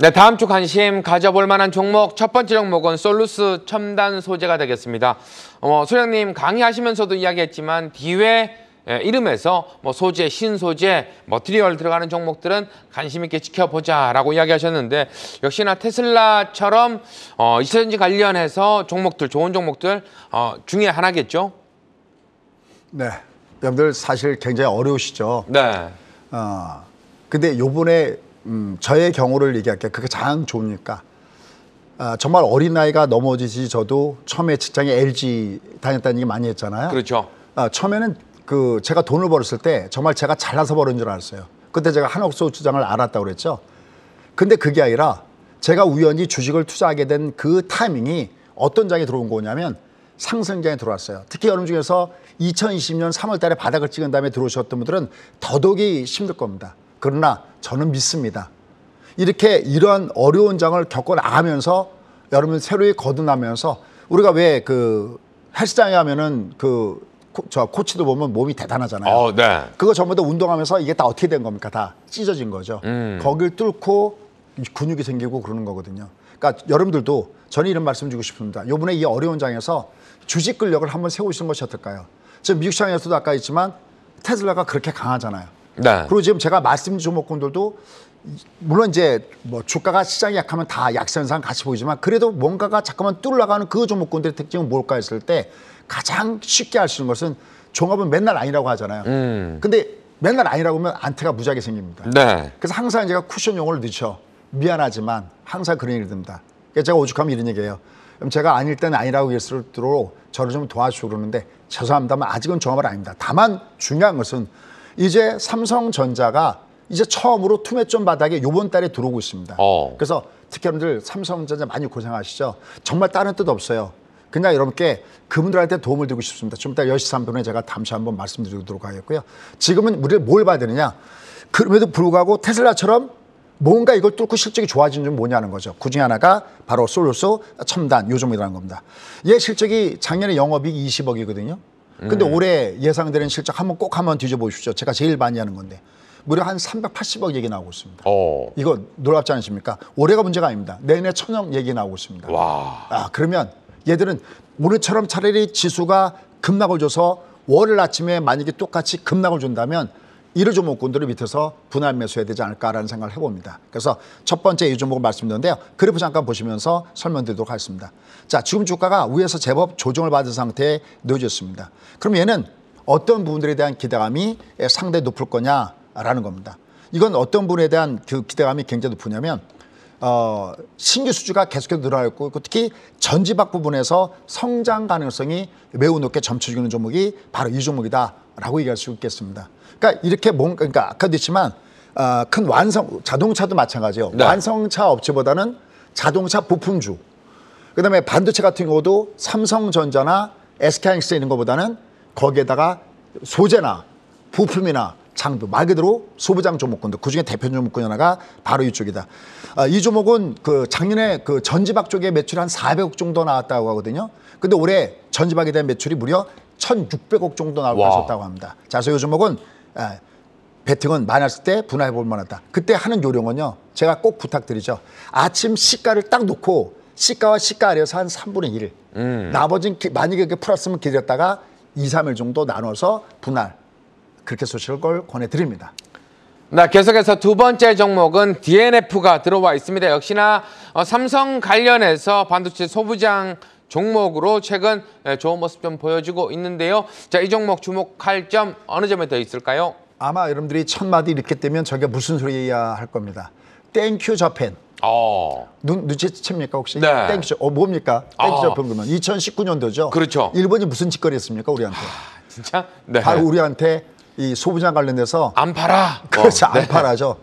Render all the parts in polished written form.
네, 다음 주 관심 가져볼 만한 종목 첫 번째 종목은 솔루스 첨단 소재가 되겠습니다. 소장님 강의하시면서도 이야기했지만 디웨 이름에서 소재, 신소재, 머티리얼 들어가는 종목들은 관심 있게 지켜보자라고 이야기하셨는데 역시나 테슬라처럼 2차전지 관련해서 종목들, 좋은 종목들 중에 하나겠죠? 네, 여러분들 사실 굉장히 어려우시죠? 네. 근데 요번에 저의 경우를 얘기할게요. 그게 가장 좋으니까. 정말 어린아이가 넘어지지 저도 처음에 직장에 LG 다녔다는 얘기 많이 했잖아요. 그렇죠. 처음에는 제가 돈을 벌었을 때 정말 제가 잘나서 벌은 줄 알았어요. 그때 제가 한옥소주장을 알았다고 그랬죠. 근데 그게 아니라 제가 우연히 주식을 투자하게 된 그 타이밍이 어떤 장에 들어온 거냐면 상승장에 들어왔어요. 특히 여러분 중에서 2020년 3월 달에 바닥을 찍은 다음에 들어오셨던 분들은 더더욱이 힘들 겁니다. 그러나 저는 믿습니다. 이렇게 이러한 어려운 장을 겪어 나가면서 여러분 새로이 거듭나면서 우리가 왜 헬스장에 하면은 저 코치도 보면 몸이 대단하잖아요. 네. 그거 전부 다 운동하면서 이게 다 어떻게 된 겁니까? 다 찢어진 거죠. 거길 뚫고 근육이 생기고 그러는 거거든요. 그러니까 여러분들도 저는 이런 말씀 드리고 싶습니다. 이번에 이 어려운 장에서 주식 근력을 한번 세우시는 것이 어떨까요? 지금 미국 시장에서도 아까 있지만 테슬라가 그렇게 강하잖아요. 네. 그리고 지금 제가 말씀드린 종목군들도 물론 이제 주가가 시장이 약하면 다 약세현상 같이 보이지만 그래도 뭔가가 잠깐만 뚫어나가는 그 종목군들의 특징은 뭘까 했을 때 가장 쉽게 할 수 있는 것은 종합은 맨날 아니라고 하잖아요. 근데 맨날 아니라고 하면 안테가 무지하게 생깁니다. 네. 그래서 항상 제가 쿠션 용어를 넣죠. 미안하지만 항상 그런 일이 듭니다. 그래서 제가 오죽하면 이런 얘기해요. 그럼 제가 아닐 때는 아니라고 얘기할수록 저를 좀 도와주고 그러는데 죄송합니다만 아직은 종합은 아닙니다. 다만 중요한 것은 이제 삼성전자가 이제 처음으로 투매점 바닥에 이번 달에 들어오고 있습니다. 그래서 특히 여러분들 삼성전자 많이 고생하시죠. 정말 다른 뜻 없어요. 그냥 여러분께 그분들한테 도움을 드리고 싶습니다. 좀 이따 10시 3분에 제가 다시 한번 말씀드리도록 하겠고요. 지금은 우리를 뭘 봐야 되느냐. 그럼에도 불구하고 테슬라처럼 뭔가 이걸 뚫고 실적이 좋아지는 점 뭐냐는 거죠. 그중에 하나가 바로 솔루스 첨단 요 종목이라는 겁니다. 얘 실적이 작년에 영업이익 20억이거든요. 근데 올해 예상되는 실적 꼭 한번 뒤져보십시오. 제가 제일 많이 하는 건데 무려 한 380억 얘기 나오고 있습니다. 이거 놀랍지 않으십니까? 올해가 문제가 아닙니다. 내년에 1000억 얘기 나오고 있습니다. 와. 그러면 얘들은 오늘처럼 차라리 지수가 급락을 줘서 월요일 아침에 만약에 똑같이 급락을 준다면 이를 종목군들을 밑에서 분할 매수해야 되지 않을까라는 생각을 해봅니다. 그래서 첫 번째 이 종목을 말씀드렸는데요. 그래프 잠깐 보시면서 설명드리도록 하겠습니다. 자, 지금 주가가 위에서 제법 조정을 받은 상태에 놓여졌습니다. 그럼 얘는 어떤 부분들에 대한 기대감이 상당히 높을 거냐라는 겁니다. 이건 어떤 부분에 대한 그 기대감이 굉장히 높으냐면 신규 수주가 계속해서 늘어나고 있고 특히 전지박 부분에서 성장 가능성이 매우 높게 점쳐주는 종목이 바로 이 종목이다라고 얘기할 수 있겠습니다. 그러니까 이렇게 그러니까 아까도 했지만 큰 자동차도 마찬가지예요. 네. 완성차 업체보다는 자동차 부품주. 그다음에 반도체 같은 경우도 삼성전자나 SK하이닉스에 있는 것보다는 거기에다가 소재나 부품이나 장비, 말 그대로 소부장 종목군들, 그중에 대표 종목군 하나가 바로 이쪽이다. 이 종목은 작년에 전지박 쪽에 매출이 한 400억 정도 나왔다고 하거든요. 근데 올해 전지박에 대한 매출이 무려 1,600억 정도 나올 것이었다고 합니다. 자, 그래서 이 종목은 베팅은 많이 했을 때 분할해 볼 만하다. 그때 하는 요령은요, 제가 꼭 부탁드리죠. 아침 시가를 딱 놓고 시가와 시가 아래에서 한 3분의 1. 나머지는 만약에 플러스면 기다렸다가 2, 3일 정도 나눠서 분할. 그렇게 쓰실 걸 권해드립니다. 네, 계속해서 두 번째 종목은 DNF가 들어와 있습니다. 역시나 삼성 관련해서 반도체 소부장 종목으로 최근 좋은 모습 좀 보여주고 있는데요. 자, 이 종목 주목할 점 어느 점에 더 있을까요? 아마 여러분들이 첫 마디 이렇게 되면 저게 무슨 소리야 할 겁니다. 땡큐 저펜. 눈치챕니까 혹시? 네. 땡큐 뭡니까? 땡큐 저펜 그러면 2019년도죠. 그렇죠. 일본이 무슨 짓거리 했습니까 우리한테? 진짜? 네. 바로 우리한테 이 소부장 관련돼서 안 팔아. 그렇죠. 안 네. 팔아죠.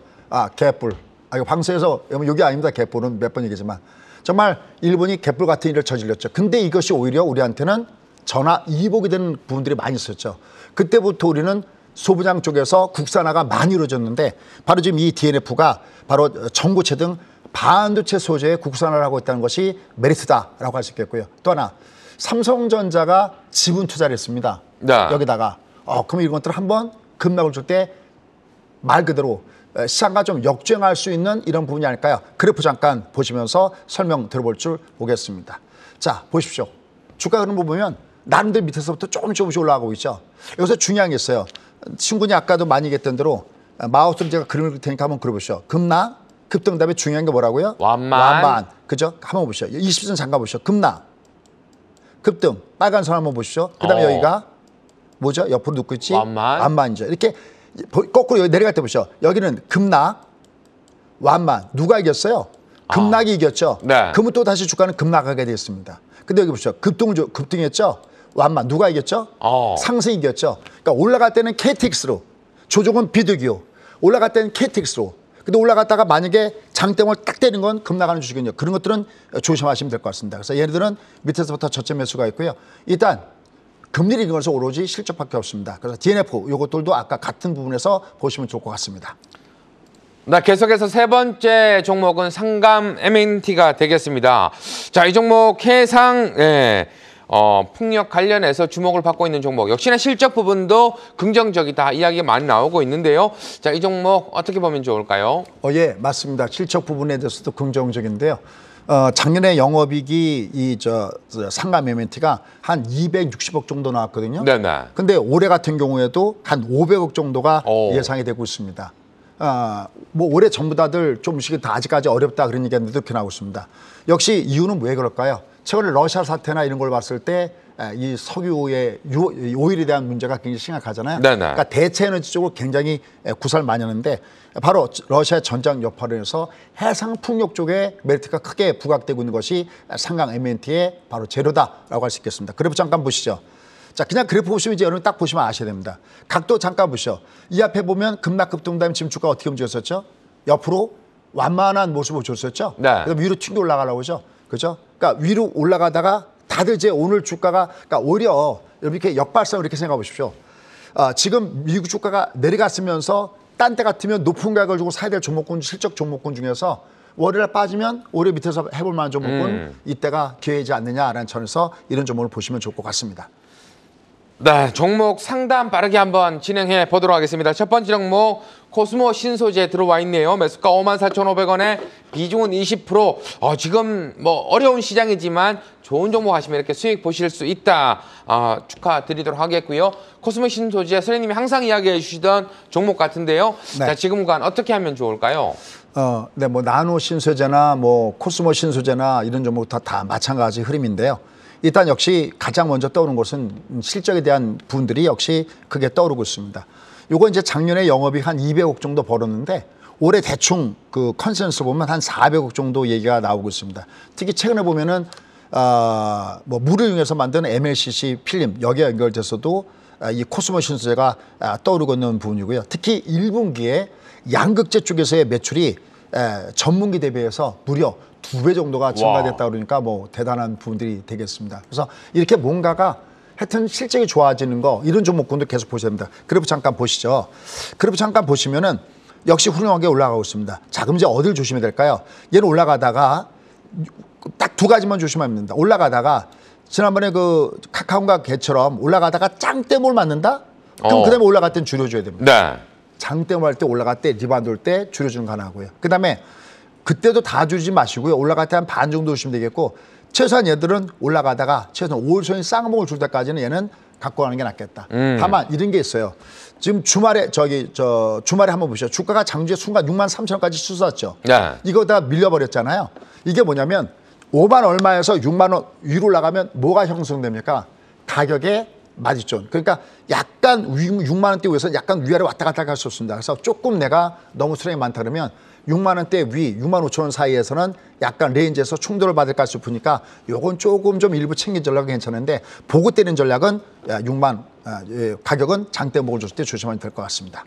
개뿔. 이거 방송에서 여기 아닙니다. 개뿔은 몇 번 얘기지만 정말 일본이 개뿔 같은 일을 저질렀죠. 근데 이것이 오히려 우리한테는 전화 이복이 되는 부분들이 많이 있었죠. 그때부터 우리는 소부장 쪽에서 국산화가 많이 이루어졌는데 바로 지금 이 DNF가 바로 전고체 등 반도체 소재의 국산화를 하고 있다는 것이 메리트다라고 할 수 있겠고요. 또 하나 삼성전자가 지분 투자를 했습니다. 네. 여기다가 그럼 이런 것들 한번 급락을 줄 때 말 그대로 시장과 좀 역주행할 수 있는 이런 부분이 아닐까요? 그래프 잠깐 보시면서 설명 들어볼 줄 보겠습니다. 자, 보십시오. 주가 흐름 보면 나름대로 밑에서부터 조금씩 올라가고 있죠. 여기서 중요한 게 있어요. 친구니 아까도 많이 얘기했던 대로 마우스로 제가 그림을 그릴 테니까 한번 그려보시죠. 급락, 급등 다음에 중요한 게 뭐라고요? 완반. 그죠? 한번 보시죠. 20선 잠깐 보시죠. 급락, 급등, 빨간 선 한번 보시죠. 그 다음에 여기가 뭐죠? 옆으로 눕고 있지? 완만이죠. 이렇게 거꾸로 여기 내려갈 때 보시죠. 여기는 급락, 완만. 누가 이겼어요? 급락이 이겼죠. 네. 그러면 또 다시 주가는 급락하게 되었습니다. 근데 여기 보시죠. 급등했죠. 완만. 누가 이겼죠? 상승이 이겼죠. 그러니까 올라갈 때는 KTX로, 조종은 비둘기요. 올라갈 때는 KTX로. 근데 올라갔다가 만약에 장대물 딱 때리는 건 급락하는 주식은요. 그런 것들은 조심하시면 될 것 같습니다. 그래서 얘네들은 밑에서부터 저점 매수가 있고요. 일단 금리를 이용해서 오로지 실적밖에 없습니다. 그래서 DNF 요것들도 아까 같은 부분에서 보시면 좋을 것 같습니다. 네, 계속해서 세 번째 종목은 상감 M&T가 되겠습니다. 자, 이 종목 해상 풍력 관련해서 주목을 받고 있는 종목. 역시나 실적 부분도 긍정적이다 이야기가 많이 나오고 있는데요. 자, 이 종목 어떻게 보면 좋을까요? 예, 맞습니다. 실적 부분에 대해서도 긍정적인데요. 작년에 영업이익이 상감 M&T가 한 260억 정도 나왔거든요. 네네. 근데 올해 같은 경우에도 한 500억 정도가 예상이 되고 있습니다. 뭐 올해 전부 다들 좀씩 다 아직까지 어렵다 그런 얘기가 그렇게 나오고 있습니다. 역시 이유는 왜 그럴까요? 최근에 러시아 사태나 이런 걸 봤을 때 이 석유의 오일에 대한 문제가 굉장히 심각하잖아요. 네네. 그러니까 대체 에너지 쪽으로 굉장히 구사를 많이 하는데 바로 러시아의 전장 여파로 해서 해상 풍력 쪽에 메리트가 크게 부각되고 있는 것이 상강 M&T의 바로 재료다라고 할 수 있겠습니다. 그래프 잠깐 보시죠. 자, 그냥 그래프 보시면 이제 여러분 딱 보시면 아셔야 됩니다. 각도 잠깐 보시죠. 이 앞에 보면 급락,급등 다음에 지금 주가 어떻게 움직였었죠? 옆으로 완만한 모습을 줬었죠. 네. 그래서 위로 튕겨 올라가려고 하죠. 그죠? 그러니까 위로 올라가다가 다들 이제 오늘 주가가 그러니까 오히려 이렇게 역발상 이렇게 생각해 보십시오. 지금 미국 주가가 내려갔으면서 딴 때 같으면 높은 가격을 주고 사야 될 종목군, 실적 종목군 중에서 월요일 빠지면 오히려 밑에서 해볼 만한 종목은 이때가 기회이지 않느냐라는 점에서 이런 종목을 보시면 좋을 것 같습니다. 네, 종목 상담 빠르게 한번 진행해 보도록 하겠습니다. 첫 번째 종목 코스모 신소재 들어와 있네요. 매수가 54,500원에 비중은 20%. 지금 뭐 어려운 시장이지만 좋은 종목 하시면 이렇게 수익 보실 수 있다. 축하드리도록 하겠고요. 코스모 신소재 선생님이 항상 이야기해 주시던 종목 같은데요. 네. 자, 지금간 어떻게 하면 좋을까요? 네, 뭐 나노 신소재나 뭐 코스모 신소재나 이런 종목 다 마찬가지 흐름인데요. 일단 역시 가장 먼저 떠오르는 것은 실적에 대한 부분들이 역시 크게 떠오르고 있습니다. 요거 이제 작년에 영업이익 한 200억 정도 벌었는데 올해 대충 그 컨센서스 보면 한 400억 정도 얘기가 나오고 있습니다. 특히 최근에 보면은 뭐 물을 이용해서 만든 MLCC 필름 여기에 연결돼서도 이 코스모 신소재가 떠오르고 있는 부분이고요. 특히 1분기에 양극재 쪽에서의 매출이 전분기 대비해서 무려 2배 정도가 증가됐다 그러니까 뭐 대단한 부분들이 되겠습니다. 그래서 이렇게 뭔가가 하여튼 실적이 좋아지는 거 이런 종목군도 계속 보셔야 됩니다. 그래프 잠깐 보시죠. 그래프 잠깐 보시면은 역시 훌륭하게 올라가고 있습니다. 자, 그럼 이제 어딜 조심해야 될까요? 얘는 올라가다가 딱 두 가지만 조심하면 됩니다. 올라가다가 지난번에 그 카카오가 개처럼 올라가다가 짱땜을 맞는다? 그럼 그다음에 올라갈 땐 줄여줘야 됩니다. 네. 장땜을 할 때 올라갈 때 리바운드 올 때 줄여주는 거 하나고요. 그다음에 그때도 다 줄이지 마시고요. 올라갈 때 한 반 정도 주시면 되겠고 최소한 얘들은 올라가다가 최소한 5일 손이 쌍봉을 줄 때까지는 얘는 갖고 가는 게 낫겠다. 다만 이런 게 있어요. 지금 주말에 주말에 한번 보시죠. 주가가 장주에 순간 63,000원까지 치솟았죠. 네. 이거 다 밀려버렸잖아요. 이게 뭐냐면 5만 얼마에서 6만 원 위로 올라가면 뭐가 형성됩니까? 가격의 마디존. 그러니까 약간 6만 원대 위에서 약간 위아래 왔다 갔다 할 수 있습니다. 그래서 조금 내가 너무 수량이 많다 그러면 6만 원대 위, 6만 5천 원 사이에서는 약간 레인지에서 충돌을 받을까 싶으니까 요건 조금 좀 일부 챙긴 전략은 괜찮은데 보고 때리는 전략은 6만 가격은 장대 목을 줬을 때 조심하면 될 것 같습니다.